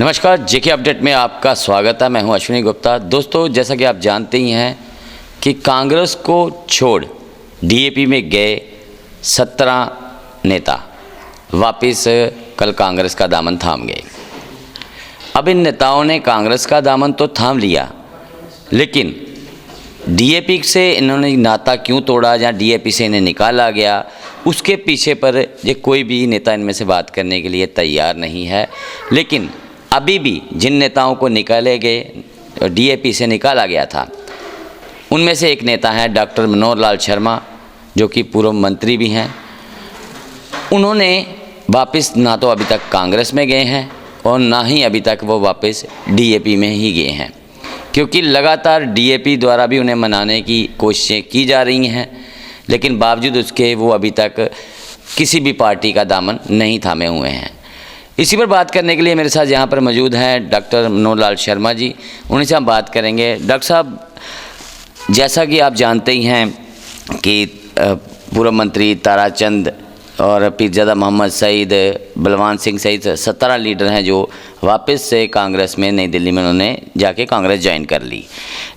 नमस्कार, जेके अपडेट में आपका स्वागत है। मैं हूं अश्विनी गुप्ता। दोस्तों, जैसा कि आप जानते ही हैं कि कांग्रेस को छोड़ डीएपी में गए 17 नेता वापस कल कांग्रेस का दामन थाम गए। अब इन नेताओं ने कांग्रेस का दामन तो थाम लिया, लेकिन डीएपी से इन्होंने नाता क्यों तोड़ा या डीएपी से इन्हें निकाला गया, उसके पीछे पर ये कोई भी नेता इनमें से बात करने के लिए तैयार नहीं है। लेकिन अभी भी जिन नेताओं को निकाले गए, डीएपी से निकाला गया था, उनमें से एक नेता हैं डॉक्टर मनोहर लाल शर्मा, जो कि पूर्व मंत्री भी हैं। उन्होंने वापस ना तो अभी तक कांग्रेस में गए हैं और ना ही अभी तक वो वापस डीएपी में ही गए हैं, क्योंकि लगातार डीएपी द्वारा भी उन्हें मनाने की कोशिशें की जा रही हैं, लेकिन बावजूद उसके वो अभी तक किसी भी पार्टी का दामन नहीं थामे हुए हैं। इसी पर बात करने के लिए मेरे साथ यहाँ पर मौजूद हैं डॉक्टर मनोहर लाल शर्मा जी। उन्हीं से हम बात करेंगे। डॉक्टर साहब, जैसा कि आप जानते ही हैं कि पूर्व मंत्री ताराचंद और पीरजादा मोहम्मद सईद, बलवान सिंह सहित 17 लीडर हैं जो वापस से कांग्रेस में नई दिल्ली में उन्होंने जाके कांग्रेस ज्वाइन कर ली।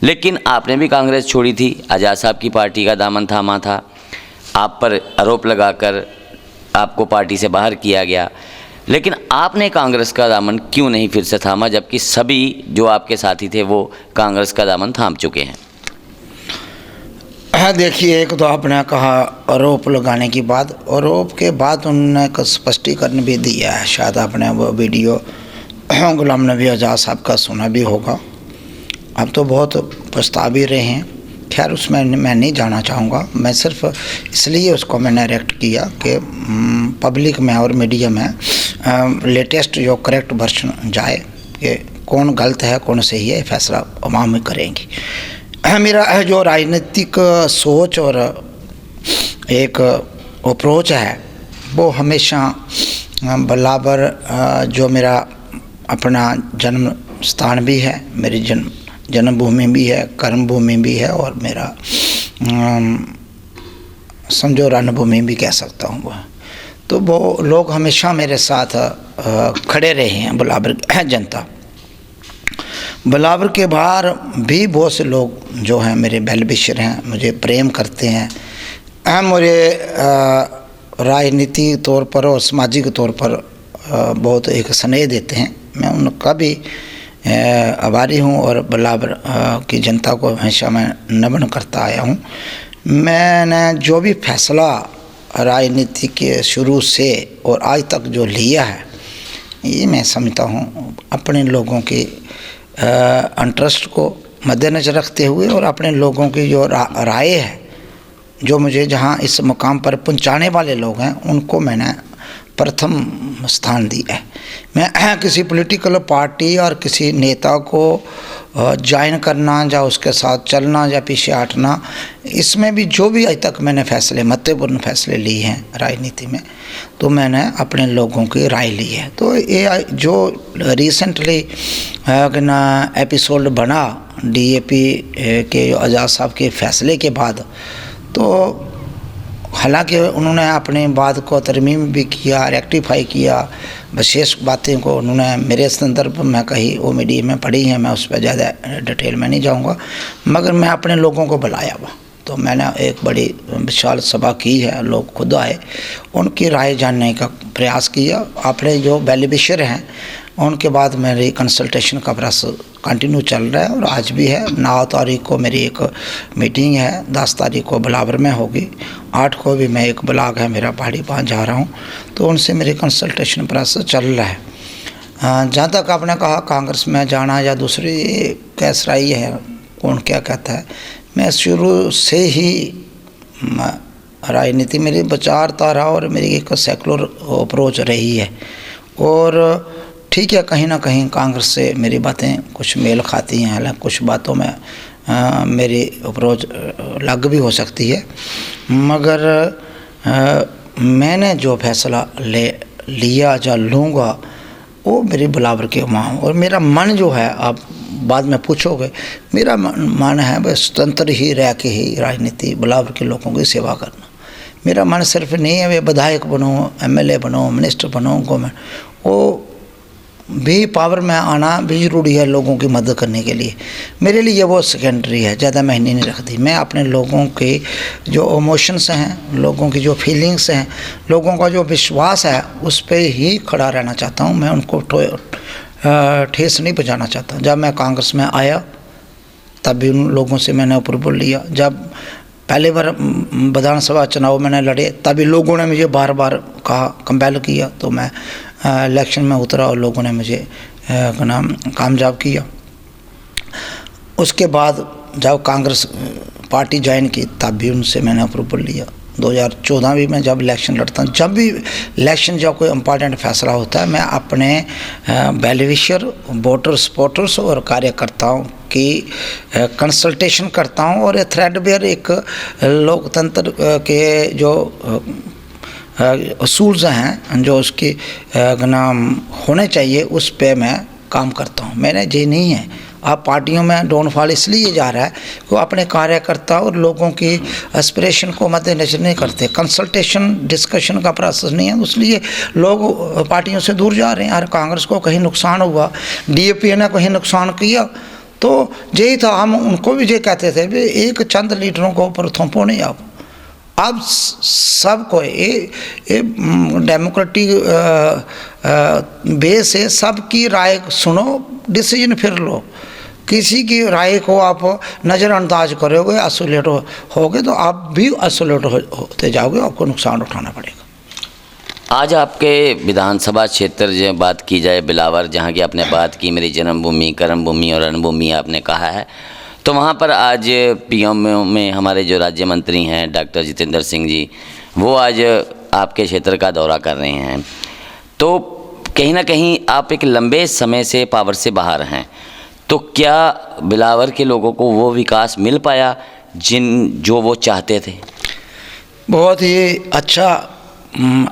लेकिन आपने भी कांग्रेस छोड़ी थी, आज़ाद साहब की पार्टी का दामन थामा था, आप पर आरोप लगाकर आपको पार्टी से बाहर किया गया। लेकिन आपने कांग्रेस का दामन क्यों नहीं फिर से थामा, जबकि सभी जो आपके साथी थे वो कांग्रेस का दामन थाम चुके हैं? देखिए, एक तो आपने कहा आरोप लगाने की बात, आरोप के बाद उन्होंने एक स्पष्टीकरण भी दिया है। शायद आपने वो वीडियो गुलाम नबी आज़ाद साहब का सुना भी होगा। अब तो बहुत पछता भी रहे हैं। खैर, उसमें मैं नहीं जाना चाहूँगा। मैं सिर्फ इसलिए उसको मैंने डायरेक्ट किया कि पब्लिक में और मीडिया में लेटेस्ट जो करेक्ट वर्जन जाए कि कौन गलत है कौन सही है, फैसला अवाम करेंगी। मेरा जो राजनीतिक सोच और एक अप्रोच है वो हमेशा बराबर, जो मेरा अपना जन्म स्थान भी है, मेरी जन्मभूमि भी है, कर्मभूमि भी है, और मेरा समझो रणभूमि भी कह सकता हूँ। वह तो वो लोग हमेशा मेरे साथ खड़े रहे हैं, बराबर जनता। बराबर के बाहर भी बहुत से लोग जो हैं मेरे वेल विशर हैं, मुझे प्रेम करते हैं, मुझे राजनीतिक तौर पर और सामाजिक तौर पर बहुत एक स्नेह देते हैं। मैं उनका भी आभारी हूँ और बराबर की जनता को हमेशा मैं नमन करता आया हूँ। मैंने जो भी फैसला राजनीति के शुरू से और आज तक जो लिया है, ये मैं समझता हूँ अपने लोगों के इंटरेस्ट को मद्देनज़र रखते हुए और अपने लोगों की जो राय है, जो मुझे जहाँ इस मुकाम पर पहुँचाने वाले लोग हैं, उनको मैंने प्रथम स्थान दिया है। मैं किसी पॉलिटिकल पार्टी और किसी नेता को ज्वाइन करना या उसके साथ चलना या पीछे हटना, इसमें भी जो भी आज तक मैंने फैसले, महत्वपूर्ण फैसले लिए हैं राजनीति में, तो मैंने अपने लोगों की राय ली है। तो ये जो रिसेंटली एपिसोड बना डीएपी के आज़ाद साहब के फैसले के बाद, तो हालांकि उन्होंने अपनी बात को तरमीम भी किया, रेक्टिफाई किया, विशेष बातें को उन्होंने मेरे संदर्भ में कही, वो मीडिया में पढ़ी हैं, मैं उस पर ज़्यादा डिटेल में नहीं जाऊंगा। मगर मैं अपने लोगों को बुलाया हुआ, तो मैंने एक बड़ी विशाल सभा की है, लोग खुद आए, उनकी राय जानने का प्रयास किया। अपने जो वेल विशर हैं उनके बाद मेरी कंसल्टेशन का प्रोसेस कंटिन्यू चल रहा है और आज भी है। 9 तारीख को मेरी एक मीटिंग है, 10 तारीख को बलाबर में होगी, 8 को भी मैं एक ब्लॉग है मेरा पहाड़ी पास जा रहा हूँ, तो उनसे मेरी कंसल्टेशन प्रोसेस चल रहा है। जहाँ तक आपने कहा कांग्रेस में जाना या दूसरी कैस राय है, कौन क्या कहता है, मैं शुरू से ही राजनीति मेरी विचारधारा और मेरी एक सेकुलर अप्रोच रही है। और ठीक है, कहीं ना कहीं कांग्रेस से मेरी बातें कुछ मेल खाती हैं, हालांकि कुछ बातों में मेरी अप्रोच अलग भी हो सकती है, मगर मैंने जो फैसला लिया या लूँगा वो मेरी बराबर के वहाँ। और मेरा मन जो है, आप बाद में पूछोगे, मेरा मन है बस स्वतंत्र ही रह के ही राजनीति बराबर के लोगों की सेवा करना। मेरा मन सिर्फ नहीं है वे विधायक बनो, एमएलए बनो, मिनिस्टर बनो, गवर्नमेंट, वो भी पावर में आना भी ज़रूरी है लोगों की मदद करने के लिए। मेरे लिए वो सेकेंडरी है, ज़्यादा मायने नहीं रखती। मैं अपने लोगों के जो इमोशंस हैं, लोगों की जो फीलिंग्स हैं, लोगों का जो विश्वास है, उस पर ही खड़ा रहना चाहता हूँ। मैं उनको ठेस नहीं पहुँचाना चाहता। जब मैं कांग्रेस में आया तब भी उन लोगों से मैंने अप्रूवल लिया। जब पहले बार विधानसभा चुनाव मैंने लड़े तभी लोगों ने मुझे बार बार कहा, कंपेल किया, तो मैं इलेक्शन में उतरा और लोगों ने मुझे कामयाब किया। उसके बाद जब कांग्रेस पार्टी ज्वाइन की तब भी उनसे मैंने अप्रूवल लिया। 2014 भी मैं जब इलेक्शन लड़ता हूँ, जब भी इलेक्शन जब कोई इम्पॉर्टेंट फैसला होता है, मैं अपने बेनिफिशियर वोटर सपोर्टर्स और कार्यकर्ताओं की कंसल्टेशन करता हूँ। और ये थ्रेडबेयर एक लोकतंत्र के जो असूल्स हैं, जो उसकी नाम होने चाहिए, उस पे मैं काम करता हूँ। मैंने ये नहीं है अब पार्टियों में डाउनफॉल इसलिए जा रहा है कि वो अपने कार्यकर्ता और लोगों की एस्पिरेशन को मद्देनजर नहीं करते। कंसल्टेशन डिस्कशन का प्रोसेस नहीं है, इसलिए लोग पार्टियों से दूर जा रहे हैं। और कांग्रेस को कहीं नुकसान हुआ, डीएपी ने कहीं नुकसान किया, तो यही था। हम उनको भी ये कहते थे कि एक चंद लीडरों को ऊपर थोपो नहीं आप। अब सबको ये डेमोक्रेटिक बेस है, सबकी राय सुनो, डिसीजन फिर लो। किसी की राय को आप नज़रअंदाज करोगे, आइसोलेट होगे, तो आप भी आइसोलेट होते जाओगे, आपको नुकसान उठाना पड़ेगा। आज आपके विधानसभा क्षेत्र जो बात की जाए बिलावर, जहाँ की आपने बात की, मेरी जन्मभूमि, कर्मभूमि और रणभूमि आपने कहा है, तो वहाँ पर आज पीएम में हमारे जो राज्य मंत्री हैं डॉक्टर जितेंद्र सिंह जी, वो आज आपके क्षेत्र का दौरा कर रहे हैं। तो कहीं ना कहीं आप एक लंबे समय से पावर से बाहर हैं, तो क्या बिलावर के लोगों को वो विकास मिल पाया जो वो चाहते थे? बहुत ही अच्छा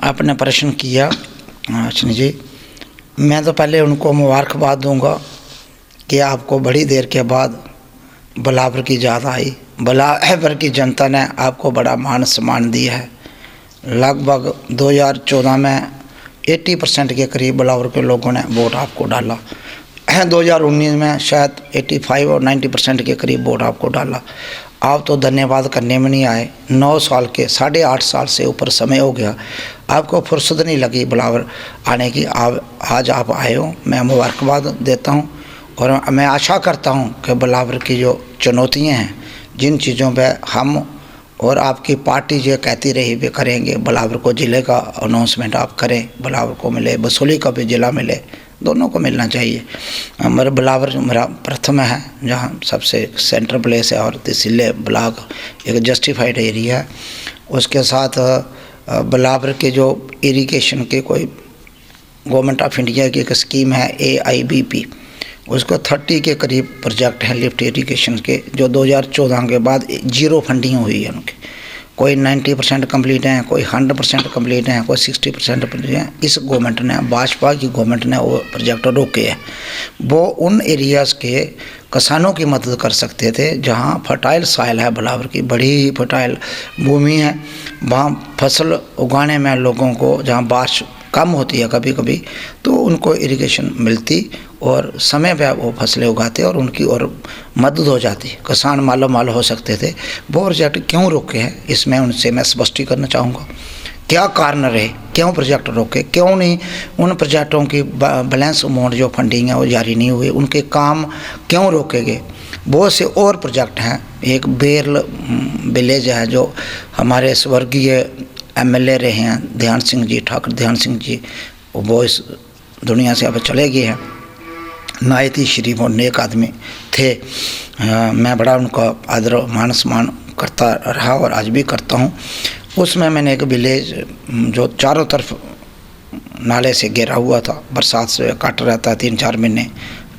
आपने प्रश्न किया अश्विनी जी। मैं तो पहले उनको मुबारकबाद दूंगा कि आपको बड़ी देर के बाद बिलावर की याद आई। बिलावर की जनता ने आपको बड़ा मान सम्मान दिया है। लगभग 2014 में 80% के करीब बिलावर के लोगों ने वोट आपको डाला। 2019 में शायद 85 और 90% के करीब वोट आपको डाला। आप तो धन्यवाद करने में नहीं आए। 9 साल के 8.5 साल से ऊपर समय हो गया, आपको फुर्सत नहीं लगी बिलावर आने की। आज आप आए हो, मैं मुबारकबाद देता हूँ। और मैं आशा करता हूँ कि बिलावर की जो चुनौतियाँ हैं, जिन चीज़ों पे हम और आपकी पार्टी जो कहती रही वे करेंगे, बिलावर को ज़िले का अनाउंसमेंट आप करें, बिलावर को मिले, बसोली का भी ज़िला मिले, दोनों को मिलना चाहिए। मेरा बिलावर मेरा प्रथम है, जहाँ सबसे सेंट्रल प्लेस है, और तहसील ब्लॉक एक जस्टिफाइड एरिया है। उसके साथ बिलावर के जो इरिगेशन के कोई गवर्नमेंट ऑफ इंडिया की एक स्कीम है AIBP, उसको 30 के करीब प्रोजेक्ट हैं लिफ्ट इरिगेशन के, जो 2014 के बाद जीरो फंडिंग हुई है उनकी। कोई 90% कम्प्लीट हैं, कोई 100% कम्प्लीट हैं, कोई 60% कम्प्लीट हैं। इस गवर्नमेंट ने, भाजपा की गवर्नमेंट ने वो प्रोजेक्ट रोके हैं। वो उन एरियाज़ के किसानों की मदद कर सकते थे जहाँ फर्टाइल सॉइल है, बिलावर की बड़ी ही फर्टाइल भूमि है, वहाँ फसल उगाने में लोगों को, जहाँ बारिश कम होती है कभी कभी, तो उनको इरिगेशन मिलती और समय पे वो फसलें उगाते और उनकी और मदद हो जाती, किसान मालो माल हो सकते थे। वो प्रोजेक्ट क्यों रोके हैं, इसमें उनसे मैं स्पष्टीकरण करना चाहूँगा। क्या कारण रहे, क्यों प्रोजेक्ट रोके, क्यों नहीं उन प्रोजेक्टों की बैलेंस अमाउंट जो फंडिंग है वो जारी नहीं हुई, उनके काम क्यों रोके गए। बहुत से और प्रोजेक्ट हैं। एक बेरल विलेज है, जो हमारे स्वर्गीय MLA रहे हैं ध्यान सिंह जी, ठाकुर ध्यान सिंह जी, वो इस दुनिया से अब चले गए हैं। नायत ही श्री वो नेक आदमी थे। मैं बड़ा उनका आदर मान सम्मान करता रहा और आज भी करता हूँ। उसमें मैंने एक विलेज जो चारों तरफ नाले से घिरा हुआ था, बरसात से काट रहता है 3-4 महीने,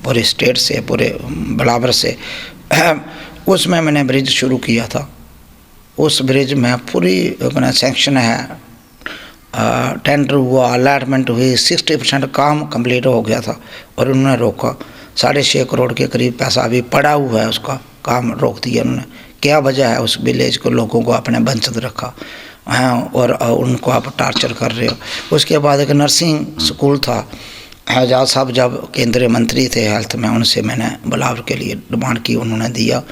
पूरे स्टेट से, पूरे बिलावर से, उसमें मैंने ब्रिज शुरू किया था। उस ब्रिज में पूरी सेंक्शन है, टेंडर हुआ, अलॉटमेंट हुई, 60% काम कंप्लीट हो गया था और उन्होंने रोका। 6.5 करोड़ के करीब पैसा अभी पड़ा हुआ है, उसका काम रोक दिया उन्होंने। क्या वजह है, उस विलेज को, लोगों को अपने वंचित रखा और उनको आप टार्चर कर रहे हो। उसके बाद एक नर्सिंग स्कूल था, एजाज साहब जब केंद्रीय मंत्री थे हेल्थ में, उनसे मैंने बिलावर के लिए डिमांड की, उन्होंने दिया,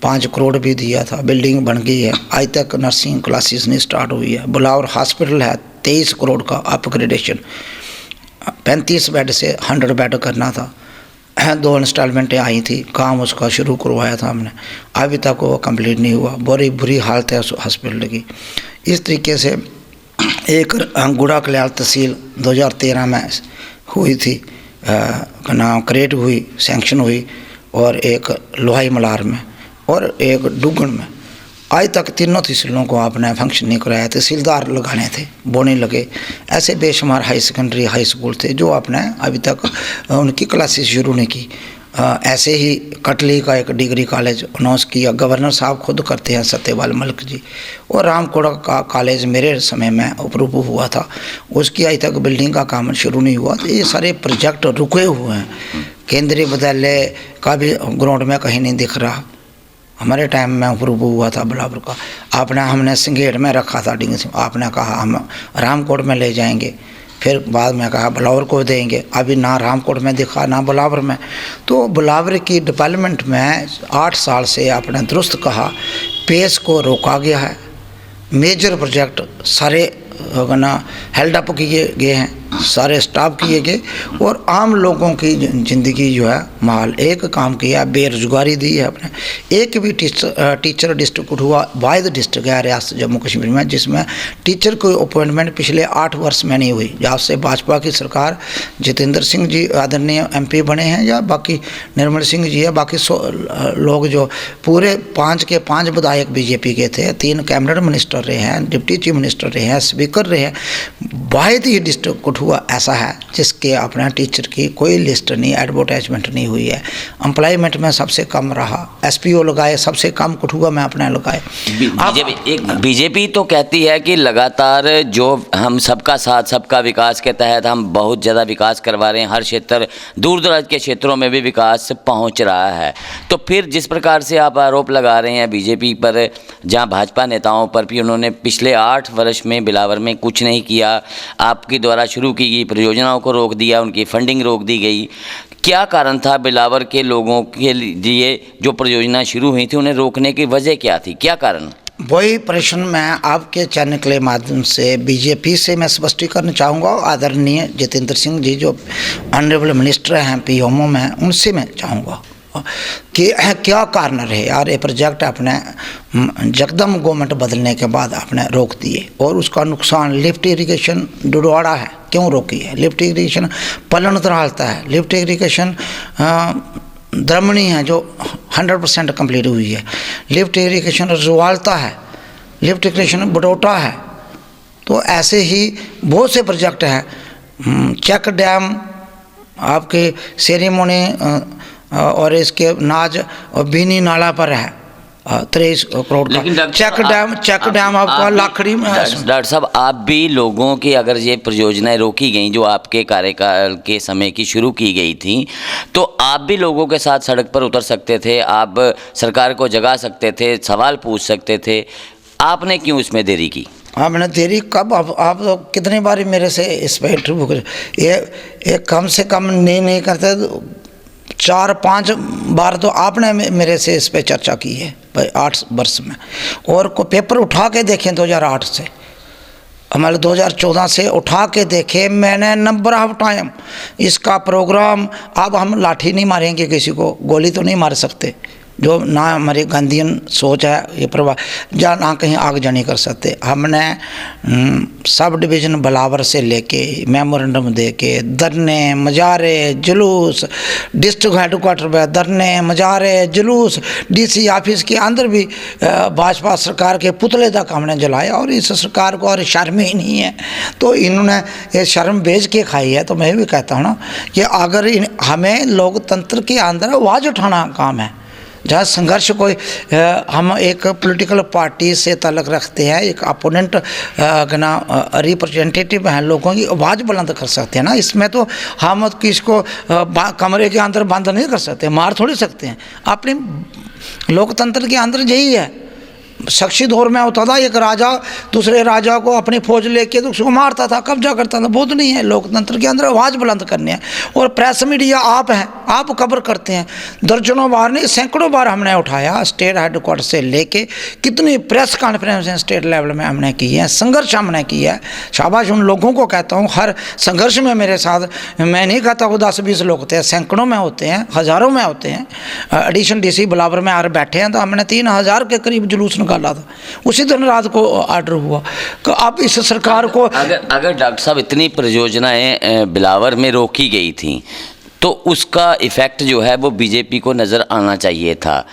5 करोड़ भी दिया था, बिल्डिंग बन गई है। आज तक नर्सिंग क्लासेस नहीं स्टार्ट हुई है। बिलावर हॉस्पिटल है 23 करोड़ का अपग्रेडेशन, 35 बेड से 100 बेड करना था। 2 इंस्टॉलमेंटें आई थी, काम उसका शुरू करवाया था हमने, अभी तक वो कंप्लीट नहीं हुआ। बड़ी बुरी हालत है उस हॉस्पिटल की। इस तरीके से एक गुड़ा कल्याण तहसील 2013 में हुई थी, नाम क्रिएट हुई, सैंक्शन हुई, और एक लोहाई मलार में और एक डुगन में। आज तक तीनों तहसीलों को आपने फंक्शन नहीं कराया। तहसीलदार लगाने थे, वो नहीं लगे। ऐसे बेशुमार हाई सेकेंडरी हाई स्कूल थे जो आपने अभी तक उनकी क्लासेस शुरू नहीं की। ऐसे ही कटली का एक डिग्री कॉलेज अनाउंस किया, गवर्नर साहब खुद करते हैं, सत्यपाल मलिक जी। और रामकोड़ा का कॉलेज मेरे समय में अप्रूव हुआ था, उसकी आज तक बिल्डिंग का काम शुरू नहीं हुआ। तो ये सारे प्रोजेक्ट रुके हुए हैं। केंद्रीय विद्यालय का भी ग्राउंड में कहीं नहीं दिख रहा। हमारे टाइम में अप्रूव हुआ था बिलावर का, हमने सिंगेट में रखा था डिंग सिंह, आपने कहा हम रामकोट में ले जाएंगे, फिर बाद में कहा बिलावर को देंगे। अभी ना रामकोट में दिखा ना बिलावर में। तो बिलावर की डेवलपमेंट में 8 साल से आपने दुरुस्त कहा, पेस को रोका गया है। मेजर प्रोजेक्ट सारे ना हेल्ड अप किए गए हैं, सारे स्टॉप किए गए, और आम लोगों की ज़िंदगी जो है माल एक काम किया, बेरोजगारी दी है अपने। एक भी टीचर डिस्ट्रिक्ट हुआ वाहिद डिस्ट्रिक्ट है रियासत जम्मू कश्मीर में जिसमें टीचर कोई अपॉइंटमेंट पिछले 8 वर्ष में नहीं हुई। जब से भाजपा की सरकार जितेंद्र सिंह जी आदरणीय MP बने हैं, या बाकी निर्मल सिंह जी है, बाकी लोग जो पूरे 5 के 5 विधायक BJP के थे, 3 कैबिनेट मिनिस्टर रहे हैं, डिप्टी चीफ मिनिस्टर रहे हैं, स्पीकर रहे हैं। वाहिद ही डिस्ट्रिक्ट हुआ ऐसा है जिसके अपना टीचर की कोई लिस्ट नहीं, एडवर्टाइजमेंट नहीं हुई है। एम्प्लॉयमेंट में सबसे कम रहा, SPO लगाए, सबसे कम कठुआ में अपने लगाए। बीजेपी तो कहती है कि लगातार जो हम सबका साथ सबका विकास के तहत हम बहुत ज़्यादा विकास करवा रहे हैं, हर क्षेत्र दूर दराज के क्षेत्रों में भी विकास पहुंच रहा है। तो फिर जिस प्रकार से आप आरोप लगा रहे हैं बीजेपी पर, जहां भाजपा नेताओं पर भी उन्होंने पिछले 8 वर्ष में बिलावर में कुछ नहीं किया, आपके द्वारा शुरू की गई परियोजनाओं को रोक दिया, उनकी फंडिंग रोक दी गई, क्या कारण था बिलावर के लोगों के लिए जो परियोजना शुरू हुई थी उन्हें रोकने की वजह क्या थी, क्या कारण? वही प्रश्न मैं आपके चैनल के माध्यम से बीजेपी से मैं स्पष्टीकरण चाहूँगा। आदरणीय जितेंद्र सिंह जी जो ऑनरेबल मिनिस्टर हैं PMO में, उनसे मैं चाहूँगा कि क्या कारण रहे यार ये प्रोजेक्ट आपने जकदम गवर्नमेंट बदलने के बाद आपने रोक दिए, और उसका नुकसान लिफ्ट इरिगेशन डुडवाड़ा है, क्यों रोकी है? लिफ्ट इरिगेशन पलन दरालता है, लिफ्ट इरिगेशन द्रमणी है जो 100% कंप्लीट हुई है, लिफ्ट इरिगेशन रजवालता है, लिफ्ट इरिगेशन बडोटा है। तो ऐसे ही बहुत से प्रोजेक्ट हैं। चेक डैम आपके सेरेमोनी और इसके नाज और बीनी नाला पर है 23 करोड़ का। चेक डैम आपका लाखड़ी में। डॉक्टर साहब, आप भी लोगों की अगर ये परियोजनाएं रोकी गई जो आपके कार्यकाल के समय की शुरू की गई थी, तो आप भी लोगों के साथ सड़क पर उतर सकते थे, आप सरकार को जगा सकते थे, सवाल पूछ सकते थे, आपने क्यों इसमें देरी की? आपने देरी कब? आप तो कितनी बार मेरे से इस पर इंटरव्यू कर, ये कम से कम नहीं करते, 4-5 बार तो आपने मेरे से इस पर चर्चा की है 8 वर्ष में। और को पेपर उठा के देखें 2008 से, हमारे 2014 से उठा के देखे मैंने नंबर ऑफ टाइम इसका प्रोग्राम। अब हम लाठी नहीं मारेंगे किसी को, गोली तो नहीं मार सकते, जो ना हमारी गांधीयन सोच है ये प्रभाव, या ना कहीं आगजनी कर सकते। हमने सब डिवीज़न बिलावर से लेके मेमोरेंडम दे के धरने मजारे जुलूस, डिस्ट्रिक्ट हेडक्वार्टर में धरने मजारे जुलूस, DC ऑफिस के अंदर भी भाजपा सरकार के पुतले तक हमने जलाया। और इस सरकार को और शर्म ही नहीं है, तो इन्होंने ये शर्म बेच के खाई है। तो मैं भी कहता हूँ ना कि अगर हमें लोकतंत्र के अंदर आवाज़ उठाना काम है, जहाँ संघर्ष कोई हम एक पॉलिटिकल पार्टी से ताल्लुक़ रखते हैं, एक अपोनेंट रिप्रेजेंटेटिव हैं, लोगों की आवाज़ बुलंद कर सकते हैं ना। इसमें तो हम किसको कमरे के अंदर बंद नहीं कर सकते, मार थोड़ी सकते हैं। अपने लोकतंत्र के अंदर यही है, शख्सी दौर में होता था, एक राजा दूसरे राजा को अपनी फौज लेके तो उसको मारता था, कब्जा करता था। बहुत नहीं है, लोकतंत्र के अंदर आवाज़ बुलंद करनी है। और प्रेस मीडिया आप हैं, आप कवर करते हैं। दर्जनों बार नहीं, सैकड़ों बार हमने उठाया, स्टेट हेडक्वार्टर से लेके कितनी प्रेस कॉन्फ्रेंस स्टेट लेवल में हमने की है, संघर्ष हमने किया है। शाबाश उन लोगों को कहता हूँ, हर संघर्ष में मेरे साथ, मैं नहीं कहता वो 10-20 लोग होते हैं, सैकड़ों में होते हैं, हज़ारों में होते हैं। एडिशन DC बिलावर में आकर बैठे हैं तो हमने 3000 के करीब जुलूस निकाला था। उसी दिन रात को ऑर्डर हुआ कि अब इस सरकार को अगर डॉक्टर साहब इतनी परियोजनाएं बिलावर में रोकी गई थी तो उसका इफ़ेक्ट जो है वो बीजेपी को नज़र आना चाहिए था।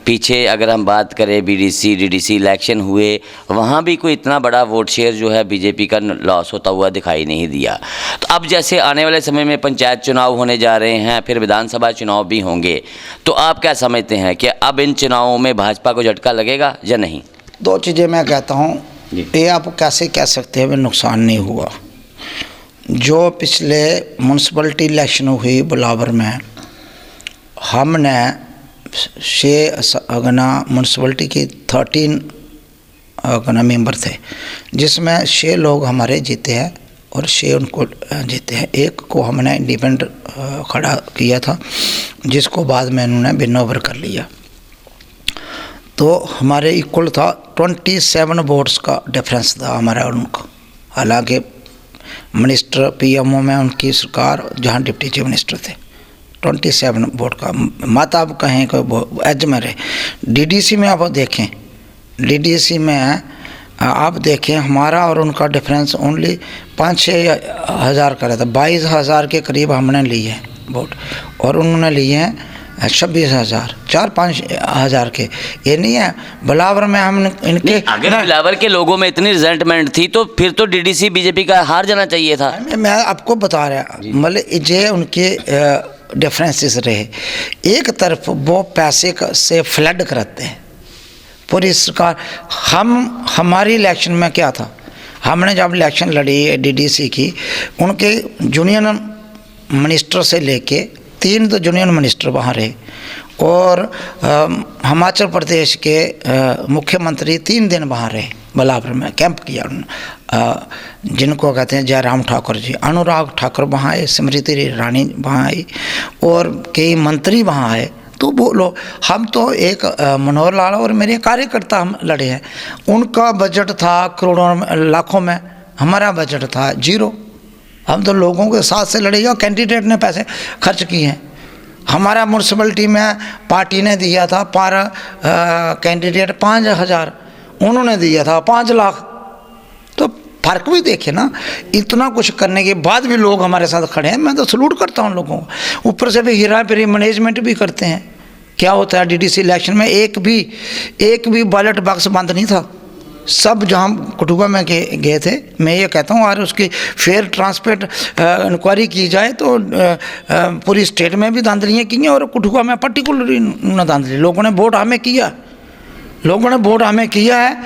पीछे अगर हम बात करें BDC DDC इलेक्शन हुए, वहाँ भी कोई इतना बड़ा वोट शेयर जो है बीजेपी का लॉस होता हुआ दिखाई नहीं दिया। तो अब जैसे आने वाले समय में पंचायत चुनाव होने जा रहे हैं, फिर विधानसभा चुनाव भी होंगे, तो आप क्या समझते हैं कि अब इन चुनावों में भाजपा को झटका लगेगा या नहीं? 2 चीज़ें मैं कहता हूँ, ये आप कैसे कह सकते हैं नुकसान नहीं हुआ। जो पिछले म्यूनसिपलिटी इलेक्शन हुई बिलावर में, हमने 6 अगना म्यूनसिपलिटी की 13 अगना मेंबर थे, जिसमें 6 लोग हमारे जीते हैं और 6 उनको जीते हैं। एक को हमने इंडिपेंडेंट खड़ा किया था, जिसको बाद में इन्होंने विन ओवर कर लिया। तो हमारे इक्वल था, 27 वोट्स का डिफरेंस था हमारा और उनका। हालांकि मिनिस्टर PMO में उनकी सरकार, जहाँ डिप्टी चीफ मिनिस्टर थे, 27 वोट का मत आप कहें कि एज में रहे। DDC में आप देखें, DDC में आप देखें हमारा और उनका डिफरेंस ओनली 5-6 हज़ार का रहता। 22,000 के करीब हमने लिए हैं वोट और उन्होंने लिए हैं 26,000, 4-5 हज़ार के। ये नहीं है बिलावर में हम इनके, अगर बिलावर के लोगों में इतनी रिजल्टमेंट थी तो फिर तो DDC बीजेपी का हार जाना चाहिए था। मैं आपको बता रहा, मतलब ये उनके डिफरेंसेस रहे। एक तरफ वो पैसे से फ्लड कराते हैं पूरी सरकार। हमारी इलेक्शन में क्या था, हमने जब इलेक्शन लड़ी DDC की, उनके यूनियन मिनिस्टर से लेके 3 तो यूनियन मिनिस्टर वहाँ रहे और हिमाचल प्रदेश के मुख्यमंत्री 3 दिन वहाँ रहे, बिलावर में कैंप किया उन्होंने। जिनको कहते हैं जयराम ठाकुर जी, अनुराग ठाकुर वहाँ आए, स्मृति ईरानी वहाँ आई और कई मंत्री वहाँ आए। तो वो लोग, हम तो एक मनोहर लाल और मेरे कार्यकर्ता हम लड़े हैं। उनका बजट था करोड़ों लाखों में, हमारा बजट था 0। हम तो लोगों के साथ से लड़े और कैंडिडेट ने पैसे खर्च किए हैं। हमारा म्यूनसिपलिटी में पार्टी ने दिया था पर कैंडिडेट 5,000, उन्होंने दिया था 5 लाख। तो फ़र्क भी देखे ना, इतना कुछ करने के बाद भी लोग हमारे साथ खड़े हैं। मैं तो सलूट करता हूँ लोगों को। ऊपर से भी हीरा फेरी मैनेजमेंट भी करते हैं। क्या होता है DDC इलेक्शन में, एक भी बैलेट बॉक्स बंद नहीं था। सब जहाँ कठुआ में गए थे, मैं ये कहता हूँ और उसकी फेयर ट्रांसपेरेंट इंक्वायरी की जाए तो पूरी स्टेट में भी धांधलियाँ की हैं और कठुआ में पर्टिकुलरली न धांधली। लोगों ने वोट हमें किया है।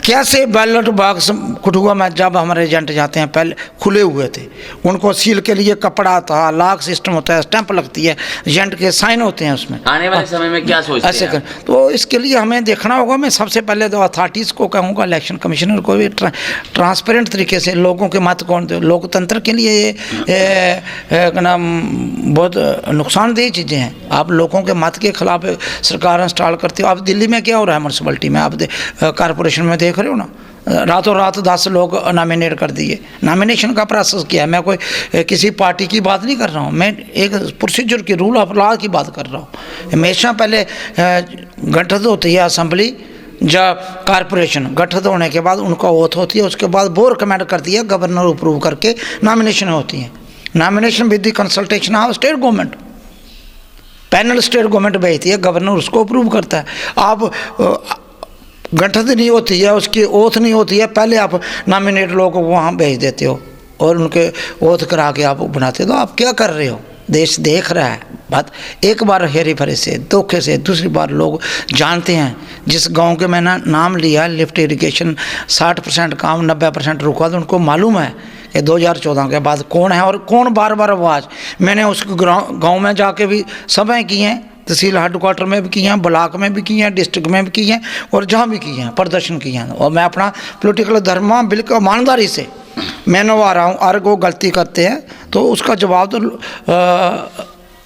कैसे बैलेट बॉक्स कठुआ में जब हमारे एजेंट जाते हैं, पहले खुले हुए थे, उनको सील के लिए कपड़ा था, लॉक सिस्टम होता है, स्टैंप लगती है, एजेंट के साइन होते हैं उसमें। आने वाले समय में क्या सोचते हैं? ऐसे तो इसके लिए हमें देखना होगा। मैं सबसे पहले तो अथॉरिटीज़ को कहूँगा, इलेक्शन कमिश्नर को भी ट्रांसपेरेंट तरीके से लोगों के मत कौन दे। लोकतंत्र के लिए ये बहुत नुकसानदेह चीज़ें हैं। आप लोगों के मत के खिलाफ सरकार इंस्टॉल करते हो। आप दिल्ली में क्या हो रहा है म्यूनसिपलिटी में, आप कारपोरेशन में देख रहे हो ना, रातों रात 10 लोग नॉमिनेट कर दिए। नॉमिनेशन का प्रोसेस किया है। मैं कोई किसी पार्टी की बात नहीं कर रहा हूँ, मैं एक प्रोसीजर की, रूल ऑफ लॉ की बात कर रहा हूँ। हमेशा पहले गठित होती है असेंबली जब कारपोरेशन, गठित होने के बाद उनका ओथ होती है, उसके बाद वो रिकमेंड करती है, गवर्नर अप्रूव करके नॉमिनेशन होती है। Nomination with the consultation of state government, panel state government भेजती है, गवर्नर उसको अप्रूव करता है। आप गठित नहीं होती है, उसकी ओथ नहीं होती है, पहले आप नॉमिनेट लोगों को वहाँ भेज देते हो और उनके ओथ करा के आप बनाते हो। तो आप क्या कर रहे हो? देश देख रहा है बात। एक बार हेरी फेरी से, धोखे से, दूसरी बार लोग जानते हैं। जिस गांव के मैंने नाम लिया, लिफ्ट इरिगेशन 60% काम 90% रुका, तो उनको मालूम है कि 2014 के बाद कौन है और कौन बार बार आवाज़। मैंने उस गांव में जाके भी सभाएँ की हैं, तहसील हेडक्वार्टर में भी किए हैं, ब्लॉक में भी किए हैं, डिस्ट्रिक्ट में भी किए हैं, और जहाँ भी किए हैं प्रदर्शन किए हैं। और मैं अपना पॉलिटिकल धर्म बिल्कुल ईमानदारी से मैं निभा रहा हूँ। और वो गलती करते हैं तो उसका जवाब तो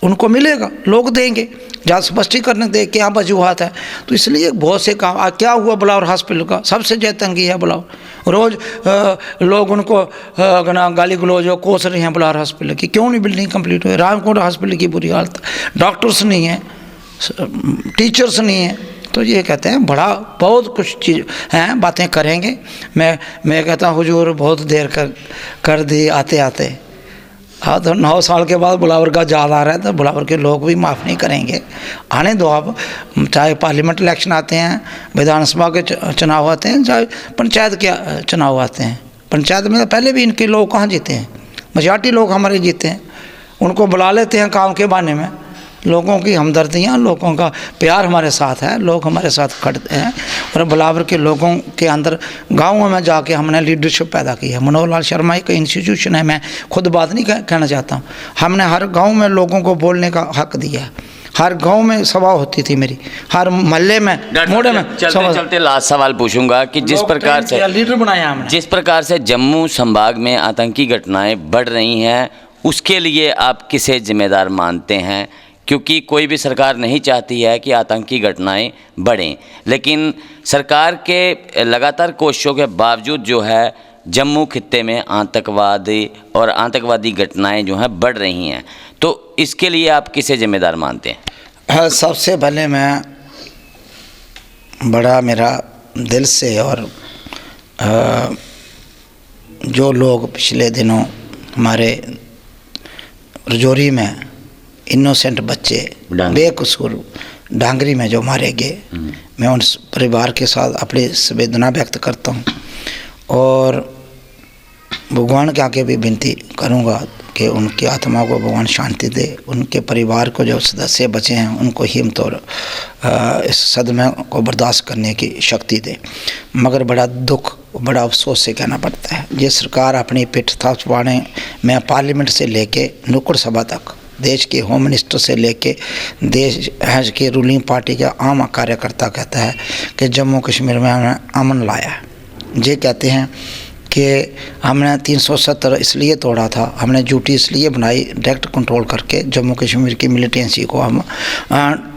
उनको मिलेगा, लोग देंगे, जहाँ स्पष्टीकरण दे क्या वजूहत है। तो इसलिए बहुत से काम क्या हुआ बिलावर हॉस्पिटल का, सबसे ज़्यादा तंगी है बिलावर। रोज़ लोग उनको गाली गलौज कोस रहे हैं बिलावर हॉस्पिटल की, क्यों नहीं बिल्डिंग कंप्लीट हुई। रामकोट हॉस्पिटल की बुरी हालत, डॉक्टर्स नहीं हैं, टीचर्स नहीं हैं। तो ये कहते हैं बड़ा बहुत कुछ चीज़ हैं, बातें करेंगे। मैं कहता हूँ हुजूर बहुत देर कर दी आते आते। हाँ, तो 9 साल के बाद बिलावर का याद आ रहा है, तो बिलावर के लोग भी माफ़ नहीं करेंगे। आने दो आप, चाहे पार्लियामेंट इलेक्शन आते हैं, विधानसभा के चुनाव आते हैं, चाहे पंचायत के चुनाव आते हैं। पंचायत में पहले भी इनके लोग कहाँ जीते हैं, मेजॉरिटी लोग हमारे जीते हैं। उनको बुला लेते हैं काम के बहाने में। लोगों की हमदर्दियाँ, लोगों का प्यार हमारे साथ है, लोग हमारे साथ खड़े हैं। और बिलावर के लोगों के अंदर गाँवों में जाके हमने लीडरशिप पैदा की है। मनोहर लाल शर्मा एक इंस्टीट्यूशन है, मैं खुद बात नहीं कहना चाहता हूँ। हमने हर गांव में लोगों को बोलने का हक दिया है। हर गांव में सभा होती थी मेरी, हर मोहल्ले में, मोड़े में। चलते लास्ट सवाल पूछूंगा कि जिस प्रकार से लीडर बनाया हमने, जिस प्रकार से जम्मू संभाग में आतंकी घटनाएं बढ़ रही हैं, उसके लिए आप किसे जिम्मेदार मानते हैं? क्योंकि कोई भी सरकार नहीं चाहती है कि आतंकी घटनाएं बढ़ें, लेकिन सरकार के लगातार कोशिशों के बावजूद जो है जम्मू खित्ते में आतंकवादी घटनाएं जो हैं बढ़ रही हैं। तो इसके लिए आप किसे जिम्मेदार मानते हैं? सबसे पहले मैं बड़ा मेरा दिल से, और जो लोग पिछले दिनों हमारे रजौरी में इनोसेंट बच्चे बेकसूर डांगरी में जो मारे गए, मैं उन परिवार के साथ अपनी संवेदना व्यक्त करता हूँ। और भगवान के आगे भी विनती करूँगा कि उनकी आत्मा को भगवान शांति दे, उनके परिवार को जो सदस्य बचे हैं उनको हिम्मत और इस सदमे को बर्दाश्त करने की शक्ति दे। मगर बड़ा दुख, बड़ा अफसोस से कहना पड़ता है, ये सरकार अपनी पिठ थापने में पार्लियामेंट से लेके नुक्कड़ सभा तक, देश के होम मिनिस्टर से लेके देश की रूलिंग पार्टी का आम कार्यकर्ता कहता है कि जम्मू कश्मीर में हमने अमन लाया। ये कहते हैं कि हमने 370 इसलिए तोड़ा था, हमने ड्यूटी इसलिए बनाई, डायरेक्ट कंट्रोल करके जम्मू कश्मीर की मिलिटेंसी को हम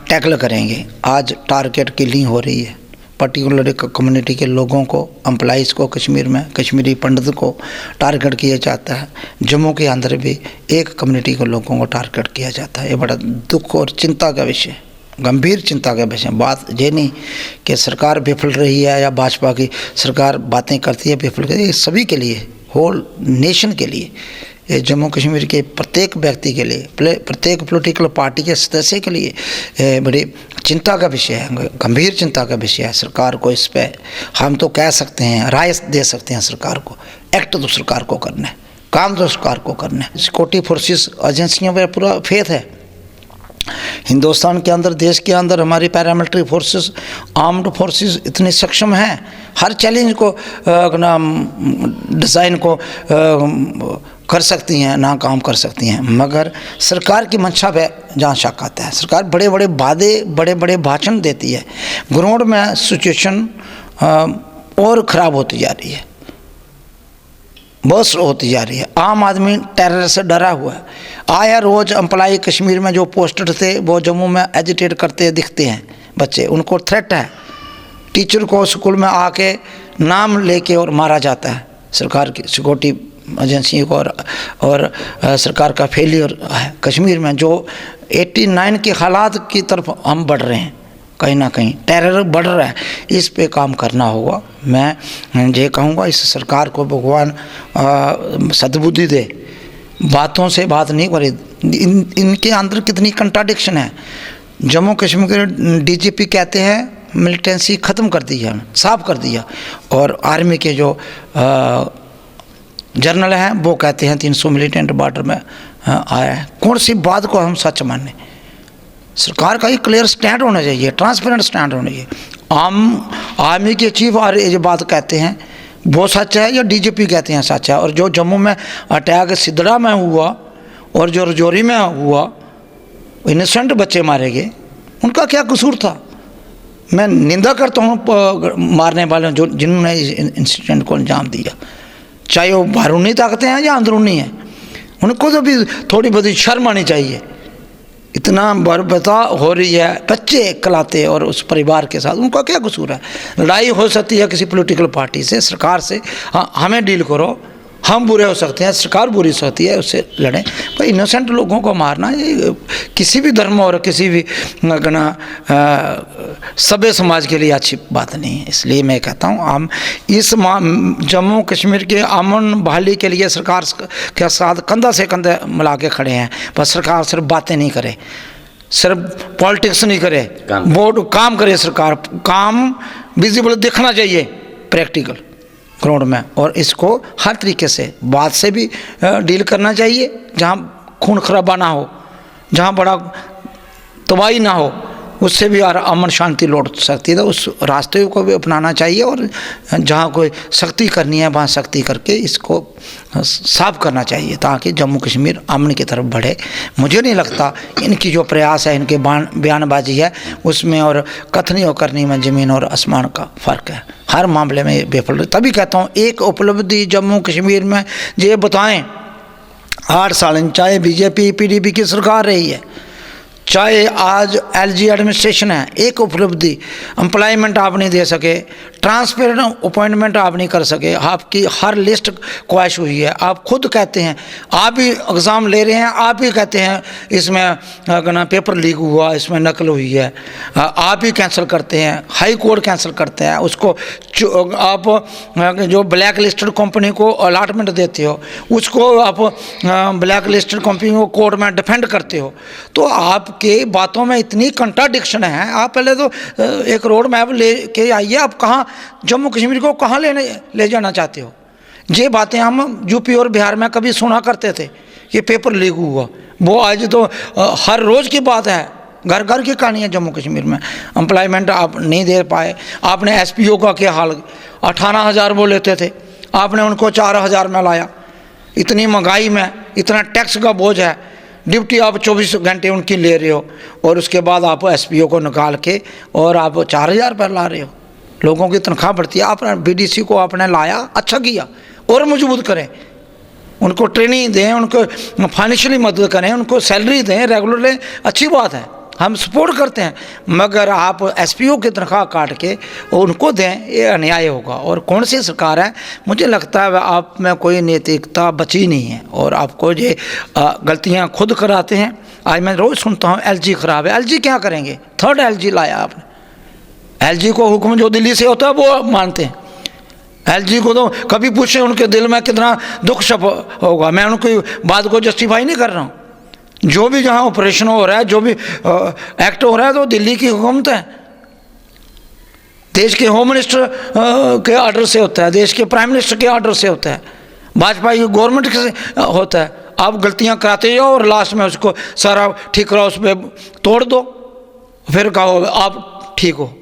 टैकल करेंगे। आज टारगेट किलिंग हो रही है, पर्टिकुलर कम्युनिटी के लोगों को, एम्प्लॉइज़ को, कश्मीर में कश्मीरी पंडित को टारगेट किया जाता है। जम्मू के अंदर भी एक कम्युनिटी के लोगों को टारगेट किया जाता है। ये बड़ा दुख और चिंता का विषय, गंभीर चिंता का विषय। बात ये नहीं कि सरकार विफल रही है या भाजपा की सरकार बातें करती है विफल करती है, ये सभी के लिए, होल नेशन के लिए, ये जम्मू कश्मीर के प्रत्येक व्यक्ति के लिए, प्रत्येक पॉलिटिकल पार्टी के सदस्य के लिए बड़ी चिंता का विषय है, गंभीर चिंता का विषय है। सरकार को इस पे हम तो कह सकते हैं, राय दे सकते हैं सरकार को, एक्ट तो सरकार को करना है, काम तो सरकार को करना है। सिक्योरिटी फोर्सेस एजेंसियों पर पूरा फेथ है। हिंदुस्तान के अंदर, देश के अंदर हमारी पैरामिलिट्री फोर्सेस, आर्म्ड फोर्सेस इतनी सक्षम हैं, हर चैलेंज को डिज़ाइन को कर सकती हैं, ना काम कर सकती हैं। मगर सरकार की मंशा पे जहाँ शक आता है, सरकार बड़े बड़े वादे, बड़े बड़े भाषण देती है, ग्राउंड में सिचुएशन और ख़राब होती जा रही है, बस होती जा रही है। आम आदमी टेरर से डरा हुआ है। आया रोज़ एम्प्लॉय कश्मीर में जो पोस्टेड थे वो जम्मू में एजिटेट करते दिखते हैं बच्चे, उनको थ्रेट है। टीचर को स्कूल में आके नाम लेके और मारा जाता है। सरकार की सिक्योरिटी एजेंसी को और सरकार का फेलियर है। कश्मीर में जो 89 के हालात की तरफ हम बढ़ रहे हैं, कहीं ना कहीं टेरर बढ़ रहा है, इस पे काम करना होगा। मैं ये कहूँगा इस सरकार को भगवान सद्बुद्धि दे, बातों से बात नहीं करे। इनके अंदर कितनी कंट्राडिक्शन है। जम्मू कश्मीर के डीजीपी कहते हैं मिलिटेंसी ख़त्म कर दी है, साफ कर दिया, और आर्मी के जो जनरल हैं वो कहते हैं 300 मिलिटेंट बॉर्डर में आया है। कौन सी बात को हम सच माने? सरकार का ही क्लियर स्टैंड होना चाहिए, ट्रांसपेरेंट स्टैंड होना चाहिए। आर्मी के चीफ और ये बात कहते हैं वो सच है या डीजीपी कहते हैं सच है? और जो जम्मू में अटैक सिद्धड़ा में हुआ और जो रजौरी में हुआ, इनोसेंट बच्चे मारे गए, उनका क्या कसूर था? मैं निंदा करता हूँ मारने वालों जो जिन्होंने इस इंसिडेंट को अंजाम दिया, चाहे वो बारूनी ताकतें हैं या अंदरूनी हैं, उनको तो भी थोड़ी बहुत शर्म आनी चाहिए। इतना बर्बरता हो रही है, बच्चे कलाते और उस परिवार के साथ, उनका क्या कसूर है? लड़ाई हो सकती है किसी पॉलिटिकल पार्टी से, सरकार से, हाँ हमें डील करो, हम बुरे हो सकते हैं, सरकार बुरी हो सकती है, उससे लड़ें। पर इनोसेंट लोगों को मारना ये किसी भी धर्म और किसी भी सभ्य समाज के लिए अच्छी बात नहीं है। इसलिए मैं कहता हूँ हम इस जम्मू कश्मीर के अमन बहाली के लिए सरकार के साथ कंधा से कंधा मिला के खड़े हैं। पर सरकार सिर्फ बातें नहीं करे, सिर्फ पॉलिटिक्स नहीं करे, वोट काम करे। सरकार काम विजिबल दिखना चाहिए प्रैक्टिकल ग्राउंड में, और इसको हर तरीके से बात से भी डील करना चाहिए। जहाँ खून खराबा ना हो, जहाँ बड़ा तबाही ना हो, उससे भी अमन शांति लौट सकती है। तो उस रास्ते को भी अपनाना चाहिए, और जहाँ कोई सख्ती करनी है वहाँ सख्ती करके इसको साफ करना चाहिए, ताकि जम्मू कश्मीर अमन की तरफ बढ़े। मुझे नहीं लगता इनकी जो प्रयास है, इनके बयानबाजी है, उसमें और कथनी और करनी में ज़मीन और आसमान का फ़र्क है। हर मामले में बेफल। तभी कहता हूँ एक उपलब्धि जम्मू कश्मीर में ये बताएं, 8 साल चाहे बीजेपी पीडीपी की सरकार रही है, चाहे आज एलजी एडमिनिस्ट्रेशन है, एक उपलब्धि एम्प्लॉयमेंट आप नहीं दे सके, ट्रांसपेरेंट अपॉइंटमेंट आप नहीं कर सके, आपकी हर लिस्ट ख्वाहिश हुई है। आप खुद कहते हैं, आप ही एग्ज़ाम ले रहे हैं, आप ही कहते हैं इसमें पेपर लीक हुआ, इसमें नकल हुई है, आप ही कैंसिल करते हैं, हाई कोर्ट कैंसिल करते हैं उसको। आप जो ब्लैक लिस्टेड कंपनी को अलॉटमेंट देते हो, उसको आप ब्लैक लिस्टेड कंपनी को कोर्ट में डिफेंड करते हो। तो आपके बातों में इतनी कंट्राडिक्शन है। आप पहले तो एक रोड मैप ले के आइए, आप कहाँ जम्मू कश्मीर को कहाँ ले जाना चाहते हो? ये बातें हम यूपी और बिहार में कभी सुना करते थे, ये पेपर लीक हुआ, वो आज तो हर रोज़ की बात है, घर घर की कहानी है। जम्मू कश्मीर में एम्प्लॉयमेंट आप नहीं दे पाए। आपने एसपीओ का क्या हाल, 18,000 वो लेते थे, आपने उनको 4,000 में लाया। इतनी महंगाई में, इतना टैक्स का बोझ है, ड्यूटी आप 24 घंटे उनकी ले रहे हो, और उसके बाद आप एसपीओ को निकाल के और आप 4,000 पर ला रहे हो। लोगों की तनख्वाह बढ़ती है। आपने बीडीसी को आपने लाया, अच्छा किया, और मजबूत करें, उनको ट्रेनिंग दें, उनको फाइनेंशियली मदद करें, उनको सैलरी दें रेगुलरली, अच्छी बात है, हम सपोर्ट करते हैं। मगर आप एसपीओ की तनख्वाह काट के उनको दें, ये अन्याय होगा। और कौन सी सरकार है, मुझे लगता है आप में कोई नैतिकता बची नहीं है, और आपको ये गलतियां खुद कराते हैं। आज मैं रोज़ सुनता हूँ एलजी ख़राब है। एलजी क्या करेंगे? 3rd एलजी लाया आपने। एलजी को हुक्म जो दिल्ली से होता है वो मानते हैं। एलजी को तो कभी पूछे उनके दिल में कितना दुख छप होगा। मैं उनकी बात को जस्टिफाई नहीं कर रहा हूँ। जो भी जहाँ ऑपरेशन हो रहा है, जो भी एक्ट हो रहा है, तो दिल्ली की हुकूमत है, देश के होम मिनिस्टर के ऑर्डर से होता है, देश के प्राइम मिनिस्टर के ऑर्डर से होता है, भाजपा की गवर्नमेंट से होता है। आप गलतियाँ कराते जाओ और लास्ट में उसको सारा ठीक करो, उस पर तोड़ दो, फिर कहो आप ठीक हो।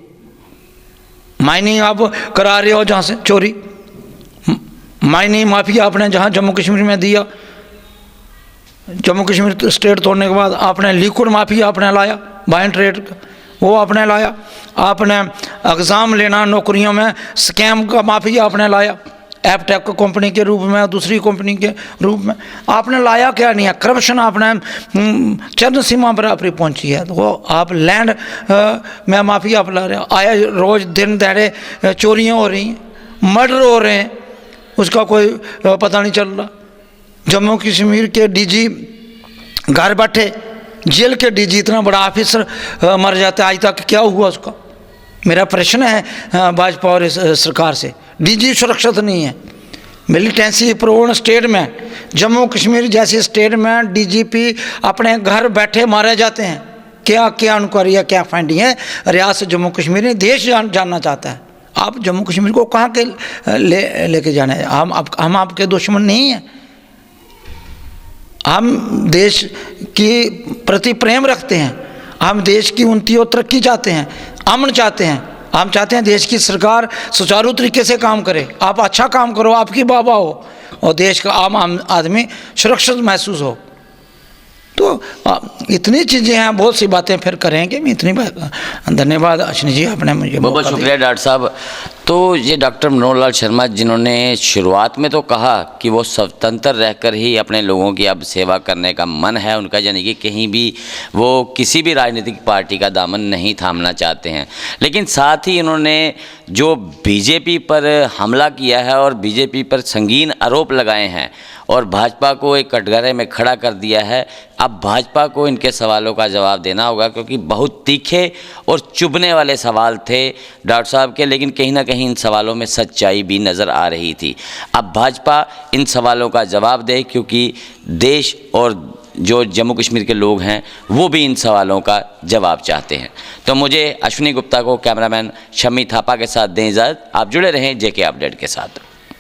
माइनिंग आप करा रहे हो जहाँ से चोरी, माइनिंग माफिया आपने जहाँ जम्मू कश्मीर में दिया, जम्मू कश्मीर स्टेट तोड़ने के बाद आपने लिक्विड माफिया आपने लाया, बाय एंड ट्रेड वो आपने लाया, आपने एग्ज़ाम लेना नौकरियों में स्कैम का माफिया आपने लाया, एपटेक कंपनी के रूप में, दूसरी कंपनी के रूप में आपने लाया। क्या नहीं है, करप्शन आपने चरम सीमा पर अपनी पहुंची है। तो वो आप लैंड में माफिया आप ला रहे हो। आया रोज़ दिन दहाड़े चोरियाँ हो रही हैं, मर्डर हो रहे हैं, उसका कोई पता नहीं चल रहा। जम्मू कश्मीर के डीजी घर बैठे, जेल के डीजी, इतना बड़ा ऑफिसर मर जाता है, आज तक क्या हुआ उसका? मेरा प्रश्न है भाजपा और इस सरकार से। डीजी सुरक्षित नहीं है। मिलिटेंसी प्रवण स्टेट में, जम्मू कश्मीर जैसे स्टेट में डीजीपी अपने घर बैठे मारे जाते हैं। क्या क्या इंक्वायरी है, क्या फाइंडिंग है? रियासत जम्मू कश्मीर ने देश जानना चाहता है। आप जम्मू कश्मीर को कहाँ के लेके जाना है? हम आपके दुश्मन नहीं हैं। हम देश की प्रति प्रेम रखते हैं, हम देश की उन्नति और तरक्की चाहते हैं, अमन चाहते हैं। हम चाहते हैं देश की सरकार सुचारू तरीके से काम करे, आप अच्छा काम करो, आपकी बाबा हो, और देश का आम आदमी सुरक्षित महसूस हो। तो इतनी चीज़ें हैं, बहुत सी बातें फिर करेंगे। मैं इतनी धन्यवाद अश्विनी जी, आपने मुझे बहुत बहुत शुक्रिया डॉक्टर साहब। तो ये डॉक्टर मनोहर लाल शर्मा जिन्होंने शुरुआत में तो कहा कि वो स्वतंत्र रहकर ही अपने लोगों की अब सेवा करने का मन है उनका, यानी कि कहीं भी वो किसी भी राजनीतिक पार्टी का दामन नहीं थामना चाहते हैं, लेकिन साथ ही इन्होंने जो बीजेपी पर हमला किया है और बीजेपी पर संगीन आरोप लगाए हैं और भाजपा को एक कटघरे में खड़ा कर दिया है, अब भाजपा को इनके सवालों का जवाब देना होगा, क्योंकि बहुत तीखे और चुभने वाले सवाल थे डॉक्टर साहब के, लेकिन कहीं ना कहीं इन सवालों में सच्चाई भी नज़र आ रही थी। अब भाजपा इन सवालों का जवाब दे, क्योंकि देश और जो जम्मू कश्मीर के लोग हैं वो भी इन सवालों का जवाब चाहते हैं। तो मुझे अश्विनी गुप्ता को कैमरामैन शम्मी थापा के साथ दें इजाज़त। आप जुड़े रहें जेके अपडेट के साथ।